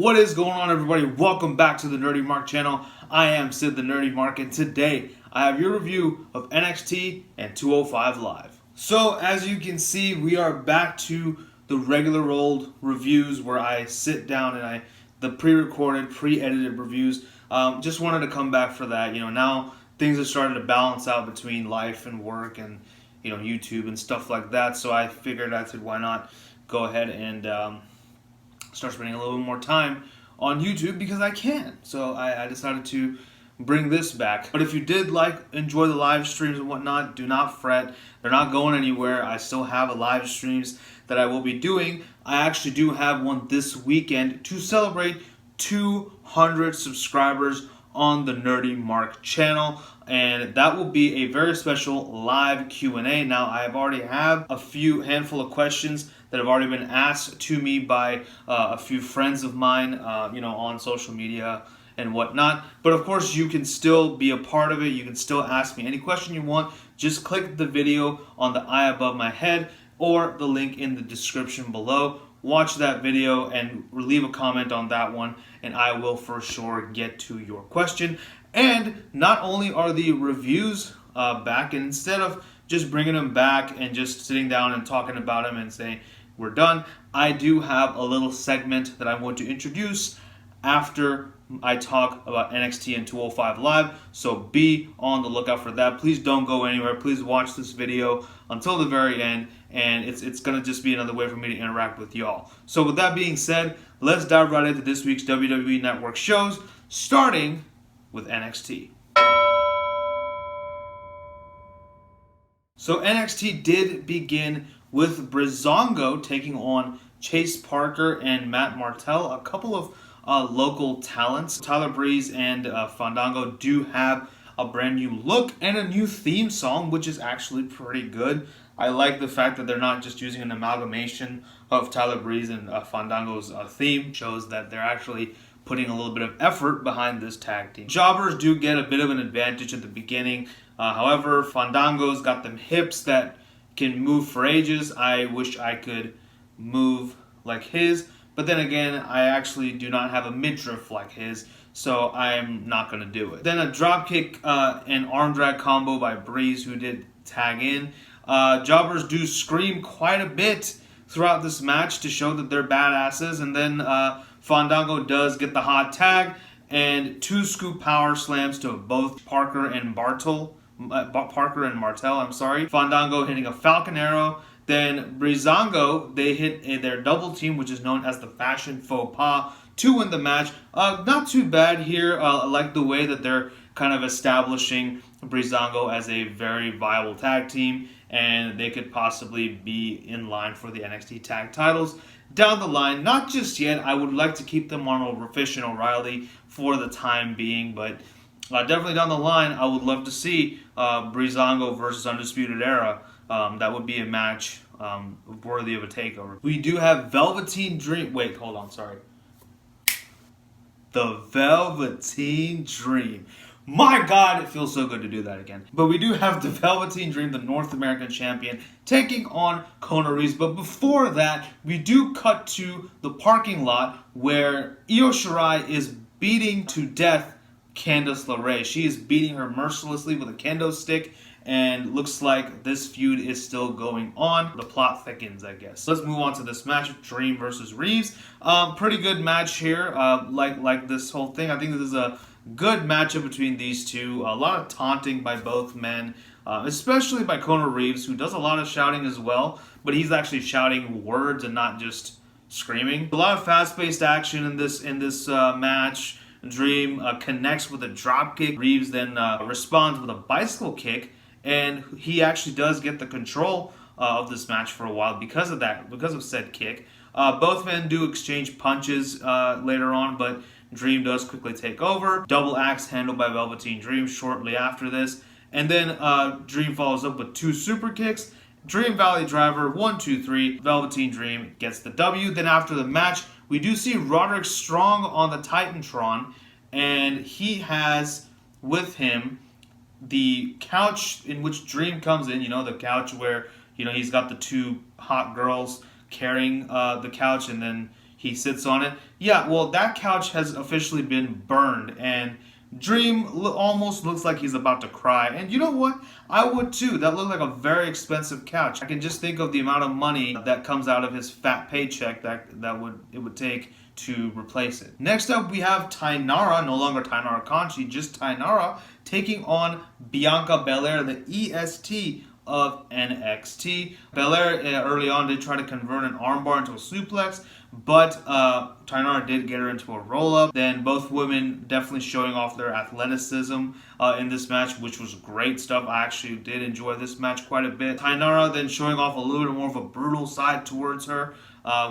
What is going on, everybody? Welcome back to the Nerdy Mark channel. I am Sid the Nerdy Mark, and today I have your review of NXT and 205 Live. So as you can see, we are back to the regular old reviews where I sit down and the pre-recorded, pre-edited reviews. Just wanted to come back for that. Now things are starting to balance out between life and work and YouTube and stuff like that. So I figured why not go ahead and start spending a little bit more time on YouTube because I can. So I decided to bring this back. But if you did enjoy the live streams and whatnot, do not fret. They're not going anywhere. I still have live streams that I will be doing. I actually do have one this weekend to celebrate 200 subscribers on the Nerdy Mark channel, and that will be a very special live Q&A. Now, I already have a handful of questions that have already been asked to me by a few friends of mine, on social media and whatnot. But of course, you can still be a part of it. You can still ask me any question you want. Just click the video on the eye above my head or the link in the description below. Watch that video and leave a comment on that one, and I will for sure get to your question. And not only are the reviews back, and instead of just bringing them back and just sitting down and talking about them and saying we're done, I do have a little segment that I'm going to introduce after I talk about NXT and 205 Live, so be on the lookout for that. Please don't go anywhere. Please watch this video until the very end, and it's going to just be another way for me to interact with y'all. So with that being said, let's dive right into this week's WWE Network shows, starting with NXT. So NXT did begin with Breezango taking on Chase Parker and Matt Martell, a couple of local talents. Tyler Breeze and Fandango do have a brand new look and a new theme song, which is actually pretty good. I like the fact that they're not just using an amalgamation of Tyler Breeze and Fandango's theme. Shows that they're actually putting a little bit of effort behind this tag team. Jobbers do get a bit of an advantage at the beginning. However, Fandango's got them hips that can move for ages. I wish I could move like his. But then again, I actually do not have a midriff like his, so I'm not going to do it. Then a dropkick and arm drag combo by Breeze, who did tag in. Jobbers do scream quite a bit throughout this match to show that they're badasses. And then Fandango does get the hot tag and 2 scoop power slams to both Parker and Martell. Fandango hitting a Falcon Arrow. Then Breezango, they hit their double team, which is known as the Fashion Faux Pas, to win the match. Not too bad here. I like the way that they're kind of establishing Breezango as a very viable tag team, and they could possibly be in line for the NXT tag titles down the line. Not just yet. I would like to keep them on Fish and O'Reilly for the time being, but definitely down the line, I would love to see Breezango versus Undisputed Era. That would be a match worthy of a takeover. We do have Velveteen Dream. Wait, hold on, sorry. The Velveteen Dream. My God, it feels so good to do that again. But we do have the Velveteen Dream, the North American champion, taking on Kona Reeves. But before that, we do cut to the parking lot where Io Shirai is beating to death Candice LeRae. She is beating her mercilessly with a kendo stick, and looks like this feud is still going on. The plot thickens, I guess. Let's move on to this match, Dream versus Reeves. Pretty good match here. Like this whole thing. I think this is a good matchup between these two. A lot of taunting by both men, especially by Kona Reeves, who does a lot of shouting as well, but he's actually shouting words and not just screaming. A lot of fast-paced action in this match. Dream connects with a dropkick. Reeves then responds with a bicycle kick, and he actually does get the control of this match for a while because of said kick. Both men do exchange punches later on, but Dream does quickly take over. Double axe handled by Velveteen Dream shortly after this. And then Dream follows up with 2 super kicks. Dream Valley Driver, 1, 2, 3. Velveteen Dream gets the W. Then after the match, we do see Roderick Strong on the Titantron, and he has with him the couch in which Dream comes in. The couch where he's got the 2 hot girls carrying the couch, and then he sits on it. Yeah, well, that couch has officially been burned, and Dream almost looks like he's about to cry. And you know what? I would too. That looked like a very expensive couch. I can just think of the amount of money that comes out of his fat paycheck that it would take to replace it. Next up, we have Tainara, no longer Tainara Conchi, just Tainara, taking on Bianca Belair, the EST of NXT. Belair early on did try to convert an armbar into a suplex, but Tainara did get her into a roll-up. Then both women definitely showing off their athleticism in this match, which was great stuff. I actually did enjoy this match quite a bit. Tainara then showing off a little bit more of a brutal side towards her,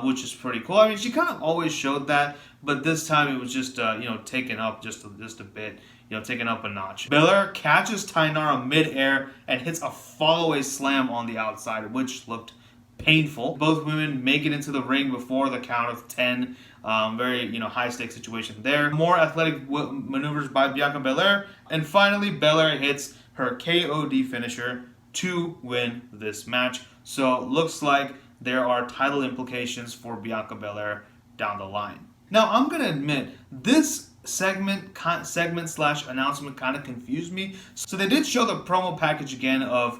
which is pretty cool. I mean, she kind of always showed that, but this time it was just taken up just a bit. Taken up a notch. Belair catches Tainara mid-air and hits a fall-away slam on the outside, which looked painful. Both women make it into the ring before the count of 10. Very high-stakes situation there. More athletic maneuvers by Bianca Belair. And finally, Belair hits her KOD finisher to win this match. So looks like there are title implications for Bianca Belair down the line. Now, I'm going to admit, this segment slash announcement kind of confused me. So they did show the promo package again of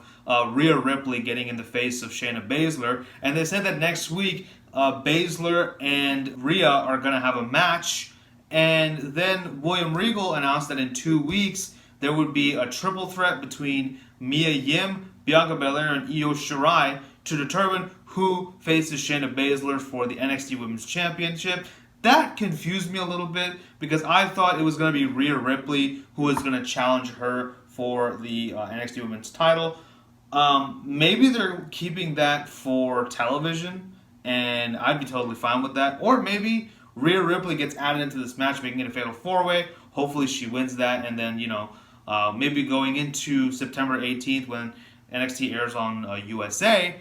Rhea Ripley getting in the face of Shayna Baszler, and they said that next week Baszler and Rhea are going to have a match, and then William Regal announced that in 2 weeks there would be a triple threat between Mia Yim, Bianca Belair, and Io Shirai to determine who faces Shayna Baszler for the NXT Women's Championship. That confused me a little bit because I thought it was going to be Rhea Ripley who was going to challenge her for the NXT Women's title. Maybe they're keeping that for television, and I'd be totally fine with that. Or maybe Rhea Ripley gets added into this match, making it a fatal four-way. Hopefully she wins that, and then, maybe going into September 18th when NXT airs on USA,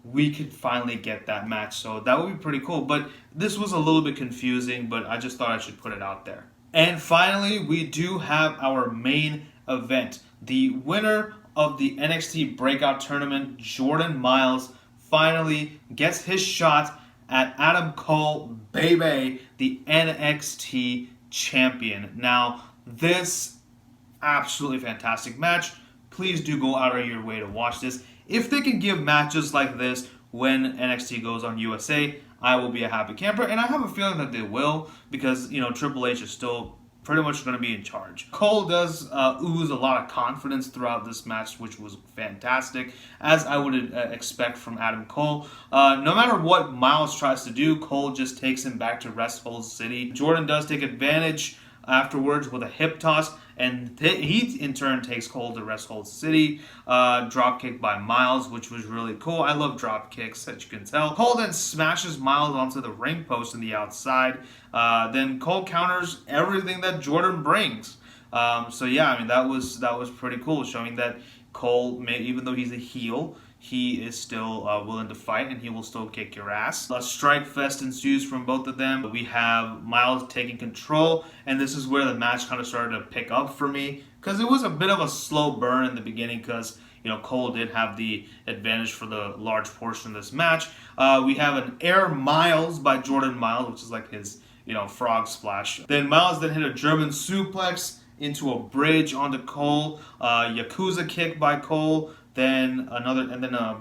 we could finally get that match. So that would be pretty cool. But this was a little bit confusing, but I just thought I should put it out there. And finally, we do have our main event. The winner of the NXT Breakout Tournament, Jordan Myles, finally gets his shot at Adam Cole, baby, the NXT champion. Now, this absolutely fantastic match. Please do go out of your way to watch this. If they can give matches like this when NXT goes on USA, I will be a happy camper. And I have a feeling that they will because, Triple H is still pretty much going to be in charge. Cole does ooze a lot of confidence throughout this match, which was fantastic, as I would expect from Adam Cole. No matter what Myles tries to do, Cole just takes him back to Rest Hold City. Jordan does take advantage afterwards with a hip toss, and he in turn takes Cole to Rest Hold City. Drop kick by Myles, which was really cool. I love drop kicks, as you can tell. Cole then smashes Myles onto the ring post on the outside. Then Cole counters everything that Jordan brings. So yeah, I mean that was pretty cool, showing that Cole, even though he's a heel, he is still willing to fight, and he will still kick your ass. A strike fest ensues from both of them. We have Myles taking control, and this is where the match kind of started to pick up for me, because it was a bit of a slow burn in the beginning, because Cole did have the advantage for the large portion of this match. We have an Air Myles by Jordan Myles, which is like his frog splash. Then Myles then hit a German suplex into a bridge onto Cole. Yakuza kick by Cole. Then a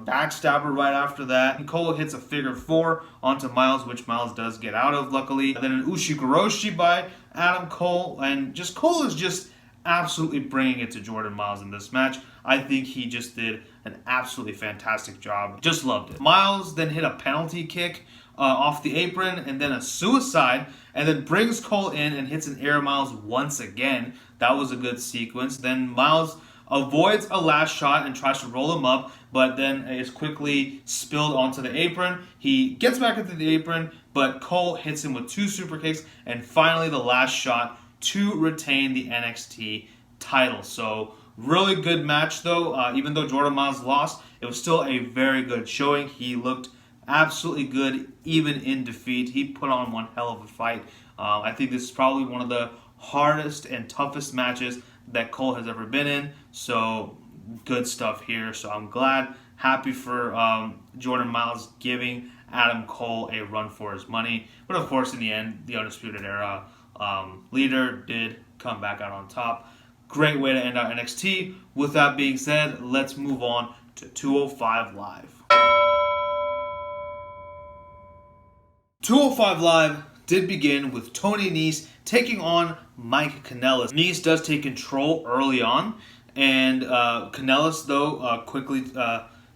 backstabber right after that. And Cole hits a figure four onto Myles, which Myles does get out of, luckily. Then an Ushigoroshi by Adam Cole. And Cole is just absolutely bringing it to Jordan Myles in this match. I think he just did an absolutely fantastic job. Just loved it. Myles then hit a penalty kick off the apron, and then a suicide, and then brings Cole in and hits an Air Myles once again. That was a good sequence. Then Myles avoids a last shot and tries to roll him up, but then is quickly spilled onto the apron. He gets back into the apron, but Cole hits him with two super kicks, and finally the last shot to retain the NXT title. So really good match though. Even though Jordan Myles lost, it was still a very good showing. He looked absolutely good even in defeat. He put on one hell of a fight. I think this is probably one of the hardest and toughest matches that Cole has ever been in. So good stuff here. So I'm glad, happy for Jordan Myles giving Adam Cole a run for his money. But of course, in the end, the Undisputed Era leader did come back out on top. Great way to end out NXT. With that being said, let's move on to 205 Live. 205 Live did begin with Tony Nese taking on Mike Kanellis. Nese does take control early on, and Kanellis, though, quickly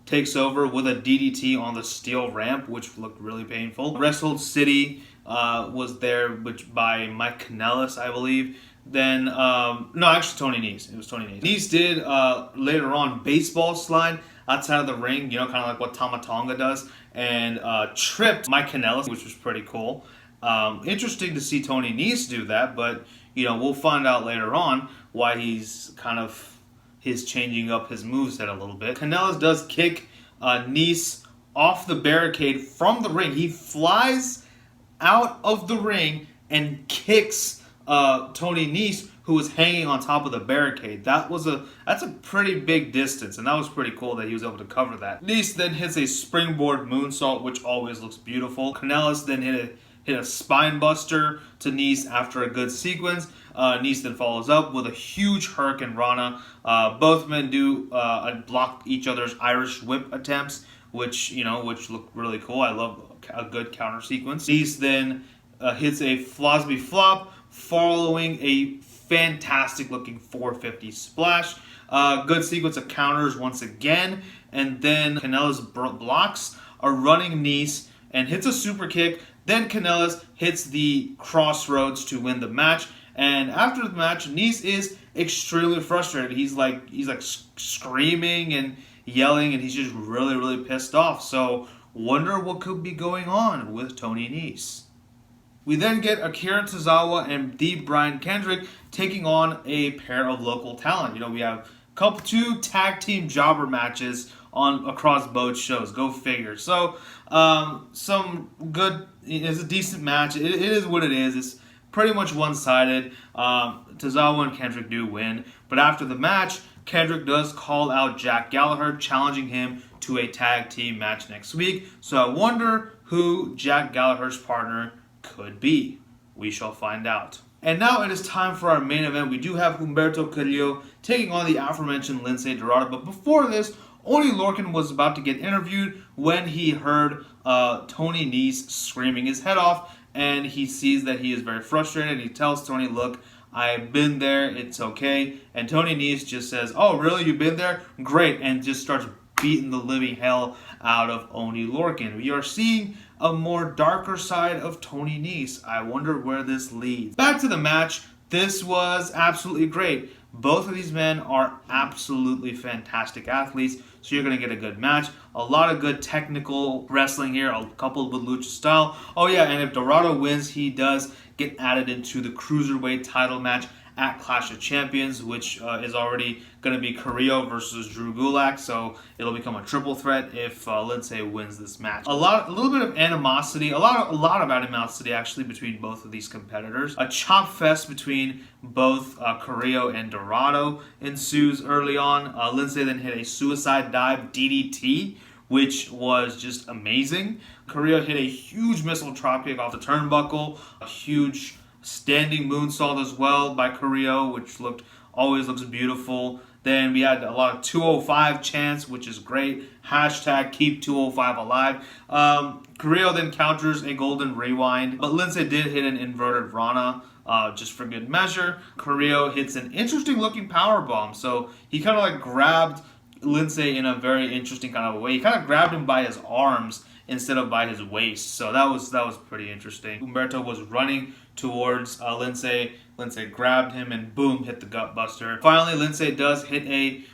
takes over with a DDT on the steel ramp, which looked really painful. Wrestle City was there by Mike Kanellis, I believe. Then, no, actually Tony Nese. It was Tony Nese. Nese did, later on, baseball slide outside of the ring, kind of like what Tama Tonga does, and tripped Mike Kanellis, which was pretty cool. Interesting to see Tony Nese do that, but, we'll find out later on why he's changing up his moveset a little bit. Kanellis does kick Nese off the barricade from the ring. He flies out of the ring and kicks Tony Nese, who was hanging on top of the barricade. That's a pretty big distance, and that was pretty cool that he was able to cover that. Nese then hits a springboard moonsault, which always looks beautiful. Kanellis then hit a spine buster to Nese after a good sequence. Nese then follows up with a huge Hurricane Rana. Both men do block each other's Irish whip attempts, which look really cool. I love a good counter sequence. Nese then hits a Flosby flop, following a fantastic looking 450 splash. Good sequence of counters once again, and then Kanellis blocks a running Nese and hits a super kick. Then Kanellis hits the crossroads to win the match. And after the match, Nese is extremely frustrated. He's like screaming and yelling, and he's just really, really pissed off. So wonder what could be going on with Tony Nese. We then get Akira Tozawa and D. Brian Kendrick taking on a pair of local talent. We have two tag team jobber matches across both shows. Go figure. So some good. It's a decent match. It is what it is. It's pretty much one-sided. Tozawa and Kendrick do win, but after the match, Kendrick does call out Jack Gallagher, challenging him to a tag team match next week. So I wonder who Jack Gallagher's partner could be. We shall find out. And now it is time for our main event. We do have Humberto Carillo taking on the aforementioned Lince Dorado. But before this, Oney Lorcan was about to get interviewed when he heard Tony Nese screaming his head off, and he sees that he is very frustrated. He tells Tony, "Look, I've been there. It's okay." And Tony Nese just says, "Oh, really? You've been there? Great," and just starts beating the living hell out of Oney Lorcan. We are seeing a more darker side of Tony Nese. I wonder where this leads. Back to the match. This was absolutely great. Both of these men are absolutely fantastic athletes, so you're going to get a good match. A lot of good technical wrestling here, coupled with lucha style. Oh yeah, and if Dorado wins, he does get added into the Cruiserweight title match at Clash of Champions, which is already going to be Carillo versus Drew Gulak, so it'll become a triple threat if Lince wins this match. A little bit of animosity, a lot of animosity actually between both of these competitors. A chop fest between both Carillo and Dorado ensues early on. Lince then hit a suicide dive DDT, which was just amazing. Carillo hit a huge missile dropkick off the turnbuckle, a huge standing moonsault as well by Carillo, which always looks beautiful. Then we had a lot of 205 chants, which is great. Hashtag keep 205 alive. Carillo then counters a golden rewind, but Lince did hit an inverted Rana just for good measure. Carillo hits an interesting looking power bomb, so he kind of grabbed Lince in a very interesting kind of way. He kind of grabbed him by his arms instead of by his waist, so that was pretty interesting. Humberto was running towards Lince. Lince grabbed him and boom, hit the gut buster. Finally, Lince does hit a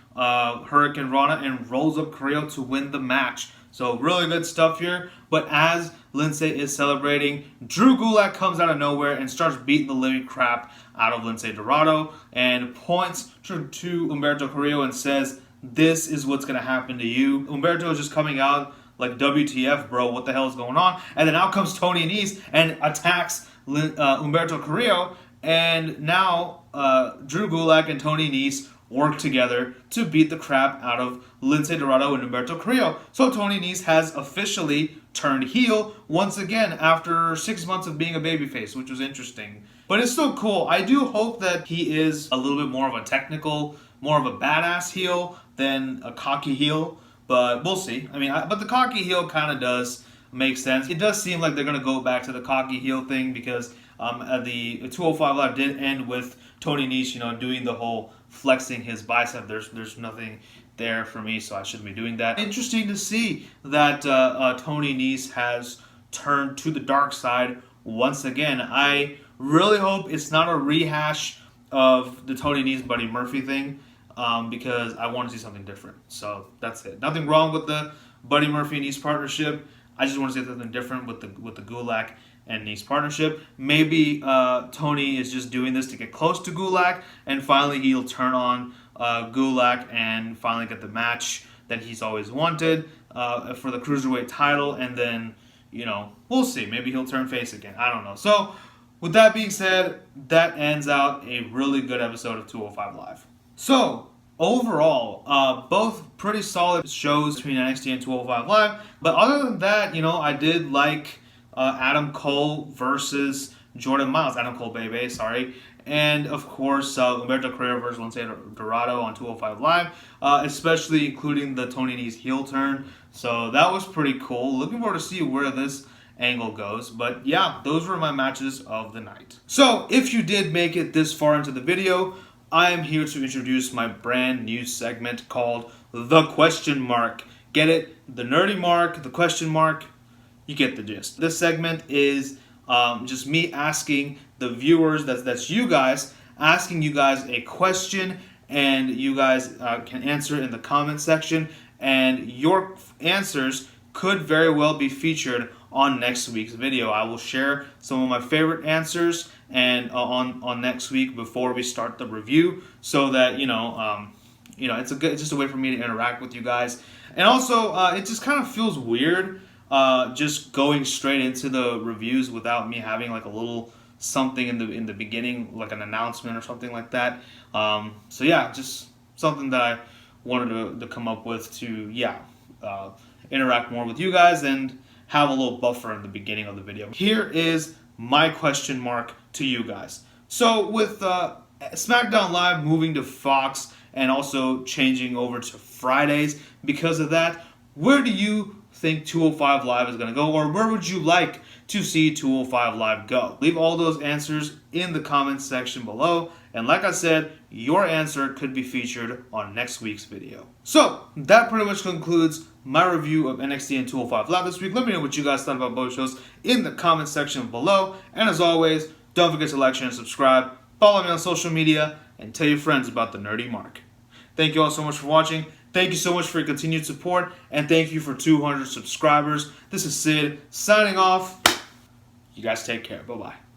Hurricane Rana and rolls up Carillo to win the match. So really good stuff here. But as Lince is celebrating, Drew Gulak comes out of nowhere and starts beating the living crap out of Lince Dorado and points to Humberto Carillo and says, "This is what's going to happen to you." Humberto is just coming out like, WTF, bro, what the hell is going on? And then out comes Tony Nese and attacks Humberto Carillo. And now Drew Gulak and Tony Nese work together to beat the crap out of Lince, Dorado, and Humberto Carillo. So Tony Nese has officially turned heel once again after 6 months of being a babyface, which was interesting. But it's still cool. I do hope that he is a little bit more of a technical, more of a badass heel than a cocky heel. But we'll see. I mean, but the cocky heel kind of does make sense. It does seem like they're going to go back to the cocky heel thing because the 205 Live did end with Tony Nese, doing the whole flexing his bicep. There's nothing there for me, so I shouldn't be doing that. Interesting to see that Tony Nese has turned to the dark side once again. I really hope it's not a rehash of the Tony Nese Buddy Murphy thing. Because I want to see something different. So that's it. Nothing wrong with the Buddy Murphy and Nese partnership. I just want to see something different with the Gulak and Nese partnership. Maybe Tony is just doing this to get close to Gulak, and finally he'll turn on Gulak and finally get the match that he's always wanted for the Cruiserweight title, and then, we'll see. Maybe he'll turn face again. I don't know. So with that being said, that ends out a really good episode of 205 Live. So, overall, both pretty solid shows between NXT and 205 Live. But other than that, I did like Adam Cole versus Jordan Myles. Adam Cole Bebe, sorry. And, of course, Humberto Carrera versus Lince Dorado on 205 Live. Especially including the Tony Nese heel turn. So, that was pretty cool. Looking forward to see where this angle goes. But, yeah, those were my matches of the night. So, if you did make it this far into the video, I am here to introduce my brand new segment called The Question Mark. Get it? The nerdy mark, the question mark, you get the gist. This segment is just me asking the viewers, that's you guys, asking you guys a question, and you guys can answer it in the comment section, and your answers could very well be featured on next week's video. I will share some of my favorite answers and on next week before we start the review, so that it's just a way for me to interact with you guys. And also, it just kind of feels weird just going straight into the reviews without me having like a little something in the beginning, like an announcement or something like that. So yeah, just something that I wanted to come up with to interact more with you guys and have a little buffer in the beginning of the video. Here is my question mark to you guys. So with SmackDown Live moving to Fox and also changing over to Fridays because of that, where do you think 205 Live is going to go, or where would you like to see 205 Live go? Leave all those answers in the comments section below, and like I said, your answer could be featured on next week's video. So that pretty much concludes my review of NXT and 205 Live this week. Let me know what you guys thought about both shows in the comment section below, and as always, don't forget to like, share, and subscribe. Follow me on social media, and tell your friends about the Nerdy Mark. Thank you all so much for watching. Thank you so much for your continued support, and thank you for 200 subscribers. This is Sid signing off. You guys take care. Bye-bye.